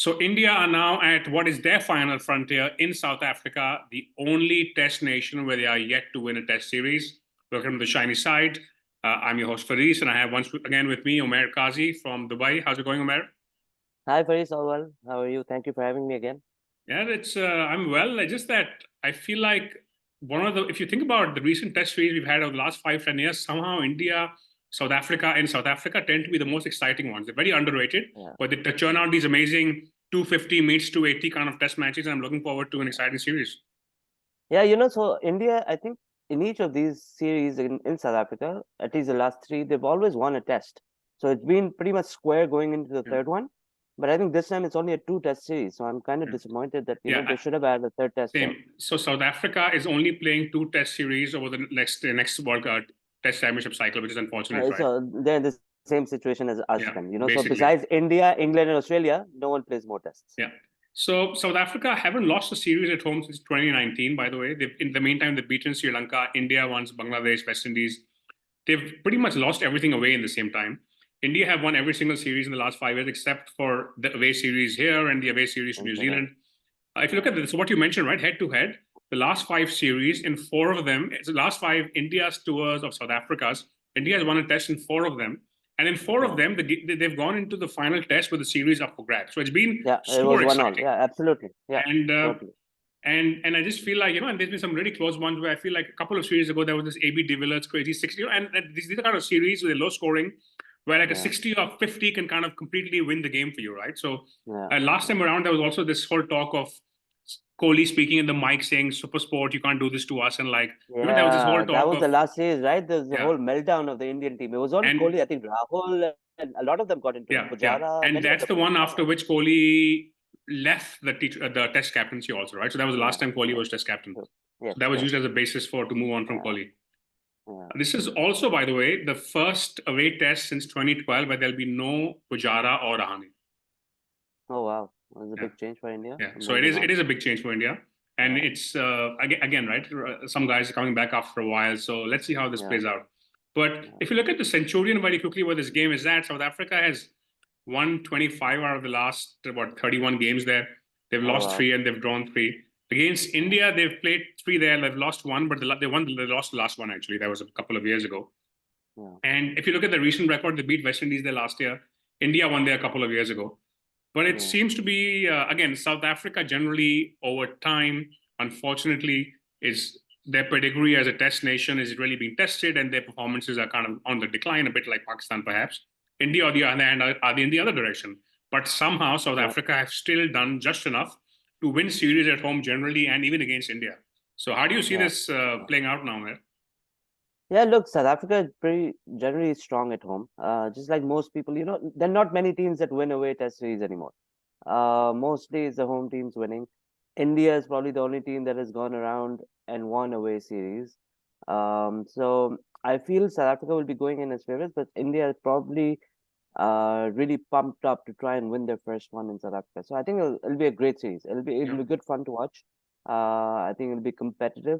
So India are now at what is their final frontier in South Africa, the only test nation where they are yet to win a test series. Welcome to the shiny side. I'm your host Faris, and I have once again with me Umair Qazi from Dubai. How's it going, Umair? Hi, Faris, all well. How are you? Thank you for having me again. Yeah, it's I'm well. It's just that I feel like if you think about the recent test series we've had over the last 5-10 years, somehow India, South Africa tend to be the most exciting ones. They're very underrated, Yeah. but they churn out these amazing 250 meets 280 kind of test matches. And I'm looking forward to an exciting series. Yeah, so India, I think in each of these series in South Africa, at least the last three, they've always won a test. So it's been pretty much square going into the Yeah. third one. But I think this time it's only a two-test series. So I'm kind of Yeah. disappointed that, Yeah, they should have had a third test there. Same. So South Africa is only playing two test series over the next World Cup Test Championship cycle, which is unfortunate, right? So they're in the same situation as us Yeah, then, So basically. besides India, England, and Australia, no one plays more tests. Yeah. So South Africa haven't lost a series at home since 2019, by the way. In the meantime, they've beaten Sri Lanka, India once, Bangladesh, West Indies. They've pretty much lost everything away in the same time. India have won every single series in the last 5 years, except for the away series here and the away series to New Zealand. If you look at this, what you mentioned, right, head to head, the last 5 series, in 4 of them, it's the last 5 India's tours of South Africa's, India has won a test in 4 of them. And in 4 of them, they've gone into the final test with the series up for grabs. So it's been super exciting. Yeah, absolutely. Yeah, and totally. and I just feel like, and there's been some really close ones where I feel like a couple of series ago, there was this AB de Villiers crazy 60, and these are kind of series with a low scoring, where like a 60 or 50 can kind of completely win the game for you, right? So last time around, there was also this whole talk of Kohli speaking in the mic saying, "Super sport, you can't do this to us." And like, there was this whole talk that was of the last series, right? There's the whole meltdown of the Indian team. It was only Kohli, I think Rahul, and a lot of them got into it. Pujara, and that's the one after which Kohli left the test captaincy also, right? So that was the last time Kohli was test captain. So that was used as a basis to move on from Kohli. This is also, by the way, the first away test since 2012 where there'll be no Pujara or Rahane. Oh wow, that's a big change for India. Yeah, so it is a big change for India, and it's again, right? Some guys are coming back after a while, so let's see how this plays out. But if you look at the Centurion very quickly, where this game is at, South Africa has won 25 out of the last 31 games there. They've lost 3 and they've drawn 3. Against India, they've played 3 there. They've lost 1, but they lost the last one, actually. That was a couple of years ago. And if you look at the recent record, they beat West Indies there last year. India won there a couple of years ago. But it seems to be, again, South Africa generally over time, unfortunately, is their pedigree as a test nation is really being tested, and their performances are kind of on the decline, a bit like Pakistan, perhaps. India, on the other hand, are in the other direction. But somehow South Africa have still done just enough to win series at home generally, and even against India. So how do you see this playing out now, man? Yeah, look, South Africa is pretty generally strong at home. Just like most people, there are not many teams that win away test series anymore. Mostly it's the home teams winning. India is probably the only team that has gone around and won away series. So I feel South Africa will be going in as favorites, but India is probably really pumped up to try and win their first one in South Africa. So I think it'll be a great series. It'll be good fun to watch. I think it'll be competitive.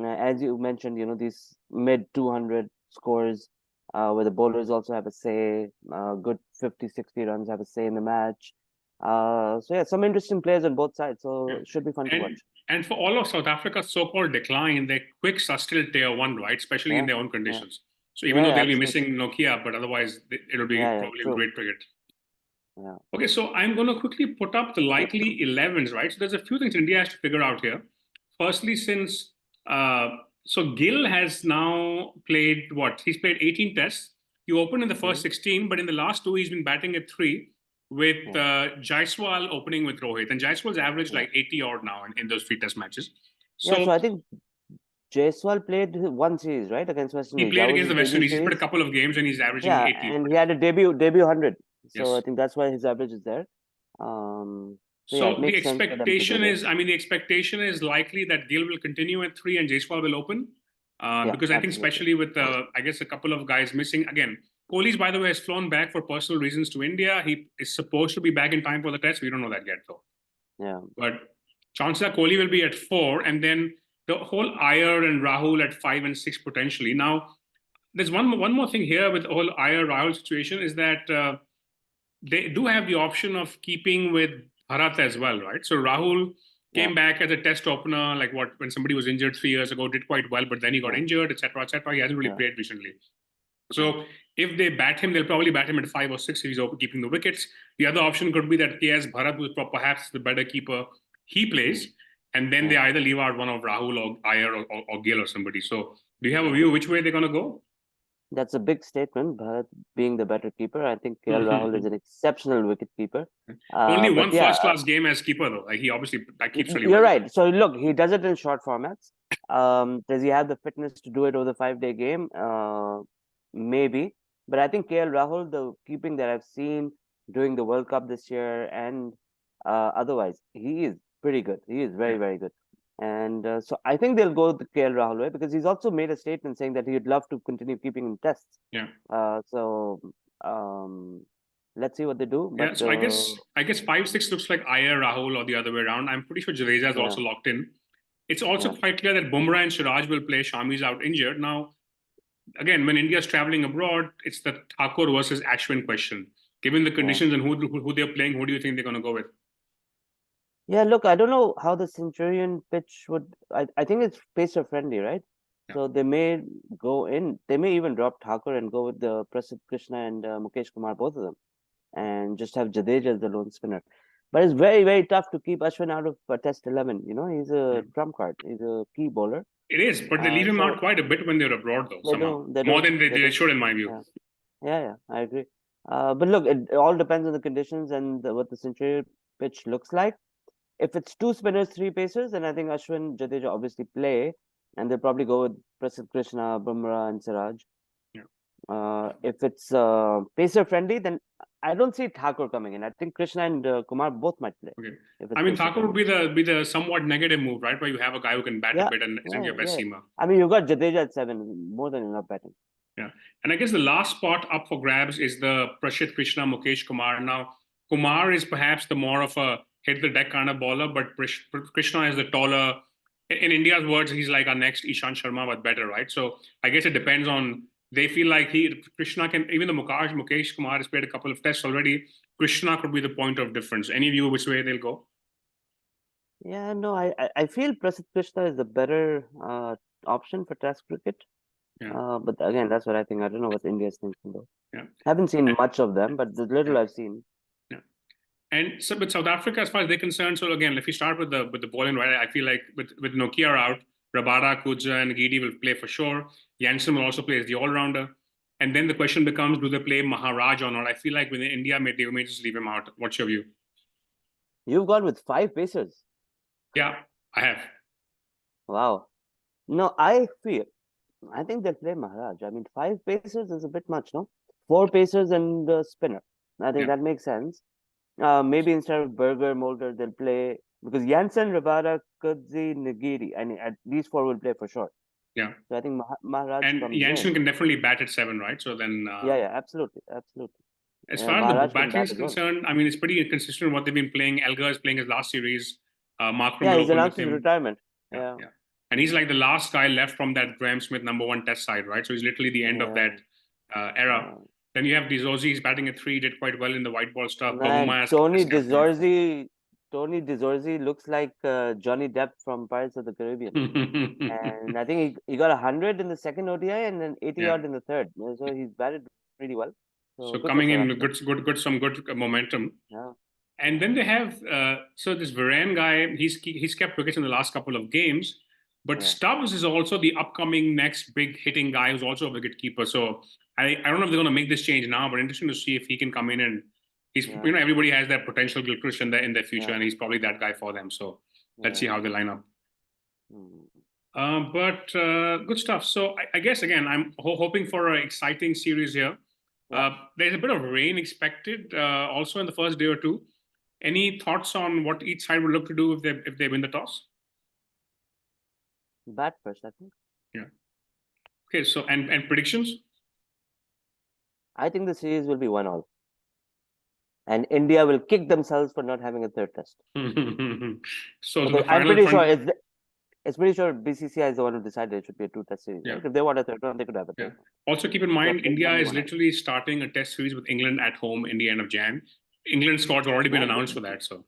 As you mentioned, these mid 200 scores where the bowlers also have a say, good 50, 60 runs have a say in the match. So yeah, some interesting players on both sides. So it should be fun to watch. And for all of South Africa's so-called decline, their quicks are still tier 1, right? Especially in their own conditions. So even though they'll be missing Nokia, but otherwise it'll be probably a great cricket. Okay, so I'm going to quickly put up the likely 11s, right? So there's a few things India has to figure out here. Firstly, since so Gill has now played he's played 18 tests. He opened in the first 16, but in the last 2 he's been batting at 3 with Jaiswal opening with Rohit, and Jaiswal's averaged like 80 odd now in those 3 test matches. So I think Jaiswal played 1 series, right, against West Indies. He played against the West Indies. He's played a couple of games and he's averaging 80. And he had a debut 100. So I think that's why his average is there. So the expectation is, the expectation is likely that Gill will continue at 3 and Jaiswal will open. Because I think especially with, I guess, a couple of guys missing. Again, Kohli's, by the way, has flown back for personal reasons to India. He is supposed to be back in time for the test. We don't know that yet, though. But chances are Kohli will be at 4, and then the whole Iyer and Rahul at 5 and 6 potentially. Now, there's one more thing here with the whole Iyer-Rahul situation is that they do have the option of keeping with Bharat as well, right? So Rahul Yeah, came back as a test opener, like when somebody was injured 3 years ago, did quite well, but then he got yeah, injured, etc., etc. He hasn't really yeah, played recently. yeah. So if they bat him, they'll probably bat him at 5 or 6 if he's keeping the wickets. The other option could be that KS Bharat, who's perhaps the better keeper, he plays, and then they Yeah. either leave out one of Rahul or Iyer or Gill or somebody. So do you have a Yeah. view which way they're going to go? That's a big statement, Bharat being the better keeper. I think KL Rahul is an exceptional wicket keeper. Only But one yeah, first-class game as keeper, though. Like he obviously that keeps really you're well. right. So look, he does it in short formats. Does he have the fitness to do it over the 5-day game? Maybe. But I think KL Rahul, the keeping that I've seen during the World Cup this year and otherwise, he is pretty good. He is very, Yeah, very good. And so I think they'll go the KL Rahul way because he's also made a statement saying that he'd love to continue keeping in tests. yeah. So let's see what they do. Yeah, But so I guess 5-6 looks like Iyer Rahul or the other way around. I'm pretty sure Jadeja is yeah, also locked in. It's also yeah, quite clear that Bumrah and Siraj will play. Shami's out injured. Now, again, when India's traveling abroad, it's the Thakur versus Ashwin question. Given the yeah. conditions and who they're playing, who do you think they're going to go with? Yeah, look, I don't know how the Centurion pitch would. I think it's pacer friendly, right? Yeah. So they may go in. They may even drop Thakur and go with the Prasidh Krishna and Mukesh Kumar, both of them, and just have Jadeja as the lone spinner. But it's very, very tough to keep Ashwin out of Test 11. You know, he's Yeah. a trump card. He's a key bowler. It is, but they leave him out So quite a bit when they're abroad, though, they somehow. do, they More do, than they they do. should, in my view. Yeah, yeah, yeah. I agree. But look, it all depends on the conditions and what the Centurion pitch looks like. If it's two spinners, three pacers, then I think Ashwin, Jadeja obviously play, and they'll probably go with Prasidh Krishna, Bumrah, and Siraj. Yeah. If it's pacer friendly, then I don't see Thakur coming in. I think Krishna and Kumar both might play. Okay. If it's I mean, pacer Thakur would friendly. be the somewhat negative move, right? Where you have a guy who can bat a Yeah, bit and isn't yeah, your best yeah. seamer. I mean, you've got Jadeja at 7, more than enough batting. Yeah. And I guess the last spot up for grabs is the Prasidh Krishna, Mukesh Kumar. Now, Kumar is perhaps the more of a hit the deck kind of bowler, but Krishna is the taller. In India's words, he's like our next Ishant Sharma, but better, right? So I guess it depends on. They feel like Krishna can, even the Mukesh Kumar has played a couple of tests already. Krishna could be the point of difference. Any view which way they'll go? Yeah, no, I feel Prasidh Krishna is the better option for Test cricket. Yeah. But again, that's what I think. I don't know what India's thinking though. Yeah. Haven't seen much of them, but the little I've seen. Yeah. And so with South Africa, as far as they're concerned, so again, if we start with the bowling, right, I feel like with Nokia out, Rabada, Kudja, and Gidi will play for sure. Jansen will also play as the all-rounder. And then the question becomes, do they play Maharaj or not? I feel like with India, they may just leave him out. What's your view? You've gone with 5 pacers. Yeah, I have. Wow. No, I think they'll play Maharaj. I mean, 5 pacers is a bit much, no? 4 pacers and the spinner. I think that makes sense. Maybe instead of Berger, Mulder, they'll play because Jansen, Rabada, Kudzi, Nagiri. I mean, these 4 will play for sure. Yeah. So I think Maharaj and comes Jansen in. can definitely bat at 7, right? So then. Yeah, absolutely. As Yeah, far as Maharaj the can batting bat is as well. concerned, I mean, it's pretty inconsistent with what they've been playing. Elgar is playing his last series. Markram Yeah, will he's open with announced his him. retirement. Yeah. And he's like the last guy left from that Graham Smith #1 test side, right? So he's literally the end of that era. Then you have Dizorzi, he's batting at 3, did quite well in the white ball stuff. Man, Tony Dizorzi looks like Johnny Depp from Pirates of the Caribbean. And I think he got 100 in the second ODI and then 80 odd in the third. So he's batted pretty well. So coming in some good momentum. Yeah. And then they have so this Varane guy, he's kept wickets in the last couple of games. But Stubbs is also the upcoming next big hitting guy who's also a wicket keeper. So I don't know if they're going to make this change now, but interesting to see if he can come in and he's everybody has that potential Gilchrist in their future, and he's probably that guy for them. So let's see how they line up. But good stuff. So I guess again, I'm hoping for an exciting series here. There's a bit of rain expected also in the first day or two. Any thoughts on what each side would look to do if they win the toss? Bat first, I think. Yeah. Okay. So and predictions? I think the series will be 1-1, and India will kick themselves for not having a third test. So I'm pretty sure it's pretty sure BCCI is the one who decided it should be a 2-test series. Right? If they want a third one, they could have a third one. Also, keep in mind, India is literally starting a test series with England at home in the end of Jan. England squad's already been announced for that. So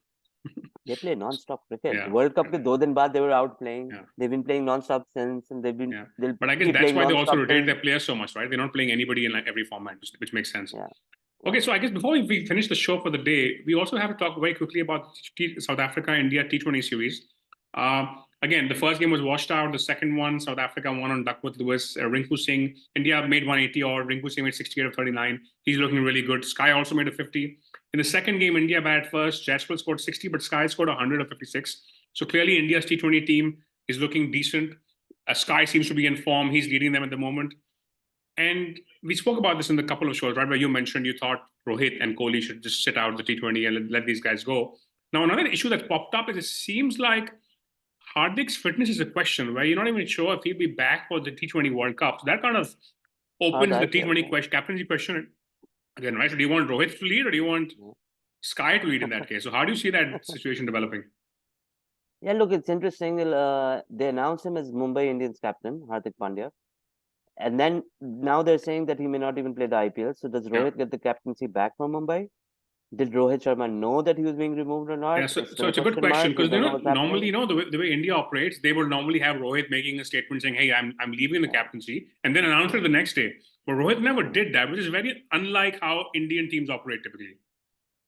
They play non-stop cricket. Yeah, World Cup ke 2 दिन बाद they were out playing. yeah, They've been playing non-stop since, and yeah. they'll But I guess be that's playing why they also non-stop rotate till their players so much, right? They're not playing anybody in like every format, which makes sense. yeah. Okay, so I guess before we finish the show for the day, we also have to talk very quickly about South Africa India T20 series. Again, the first game was washed out. The second one, South Africa won on Duckworth Lewis. Rinku Singh, India made 180 odd. Rinku Singh made 68 of 39. He's looking really good. Sky also made a 50. In the second game, India batted first. Jaspal scored 60, but Sky scored 100 of 56. So clearly, India's T20 team is looking decent. Sky seems to be in form. He's leading them at the moment. And we spoke about this in the couple of shows, right? Where you mentioned you thought Rohit and Kohli should just sit out the T20 and let these guys go. Now, another issue that popped up is it seems like Hardik's fitness is a question where you're not even sure if he'll be back for the T20 World Cup. So that kind of Hard opens the IPL, T20 question, captaincy question again, right? So do you want Rohit to lead or do you want Sky to lead in that case? So how do you see that situation developing? Yeah, look, it's interesting. They announced him as Mumbai Indians captain, Hardik Pandya. And then now they're saying that he may not even play the IPL. So does Rohit get the captaincy back from Mumbai? Did Rohit Sharma know that he was being removed or not? Yeah, so Still it's a good question question mark. They because don't know what's normally happening. the way India operates, they would normally have Rohit making a statement saying, "Hey, I'm leaving the captaincy," and then announce it the next day. But Rohit never did that, which is very unlike how Indian teams operate typically.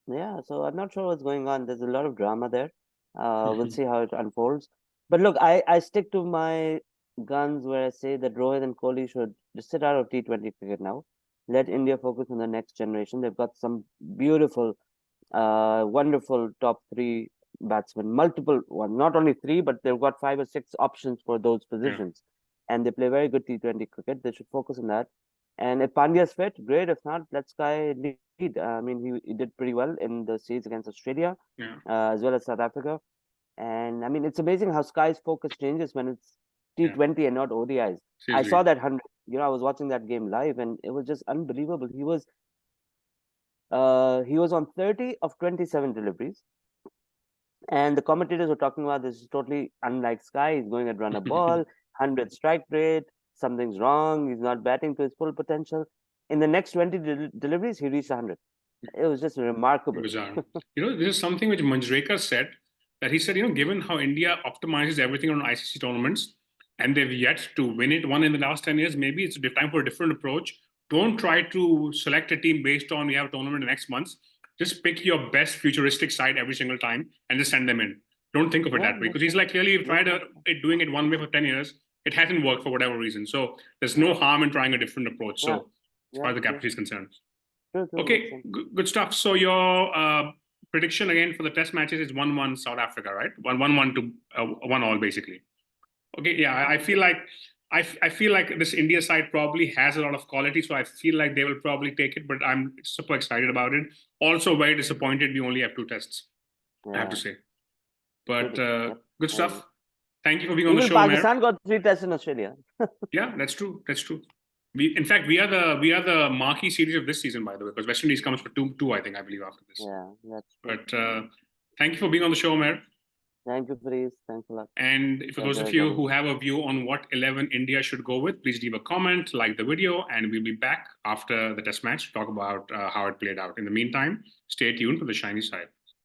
Yeah, so I'm not sure what's going on. There's a lot of drama there. We'll see how it unfolds. But look, I stick to my guns where I say that Rohit and Kohli should just sit out of T20 cricket now. Let India focus on the next generation. They've got some beautiful, wonderful top three batsmen, multiple one, not only three, but they've got 5 or 6 options for those Yeah, positions. And they play very good T20 cricket. They should focus on that. And if Pandya's fit, great. If not, let Sky lead. I mean, he did pretty well in the series against Australia, yeah, as well as South Africa. And I mean, it's amazing how Sky's focus changes when it's yeah. T20 and not ODIs. I Seriously. saw that 100. I was watching that game live, and it was just unbelievable. He was on 30 of 27 deliveries, and the commentators were talking about this is totally unlike Sky. He's going and run a ball, 100 strike rate. Something's wrong. He's not batting to his full potential. In the next 20 deliveries, he reached 100. It was just remarkable. Bizarre. This is something which Manjrekar said, that he said, given how India optimizes everything on ICC tournaments and they've yet to one in the last 10 years, maybe it's time for a different approach. Don't try to select a team based on we have a tournament in next month. Just pick your best futuristic side every single time and just send them in. Don't think of it that way. Because he's like, clearly, you've tried doing it one way for 10 years. It hasn't worked for whatever reason. So there's no harm in trying a different approach. So as far as the captain is concerned. Okay, good stuff. So your prediction again for the test matches is 1-1 South Africa, right? 1-1 to 1-1 basically. Okay, yeah, I feel like I feel like this India side probably has a lot of quality, so I feel like they will probably take it. But I'm super excited about it. Also, very disappointed we only have 2 tests. I have to say, but good stuff. Thank you for being on the show, Pakistan got 3 tests in Australia. Yeah, that's true. That's true. In fact, we are the marquee series of this season, by the way, because West Indies comes for two, I think, I believe, after this. Yeah, that's true. But thank you for being on the show, Umair. Thank you, please. Thanks a lot. And for those of you who have a view on what 11 India should go with, please leave a comment, like the video, and we'll be back after the test match to talk about how it played out. In the meantime, stay tuned for the shiny side.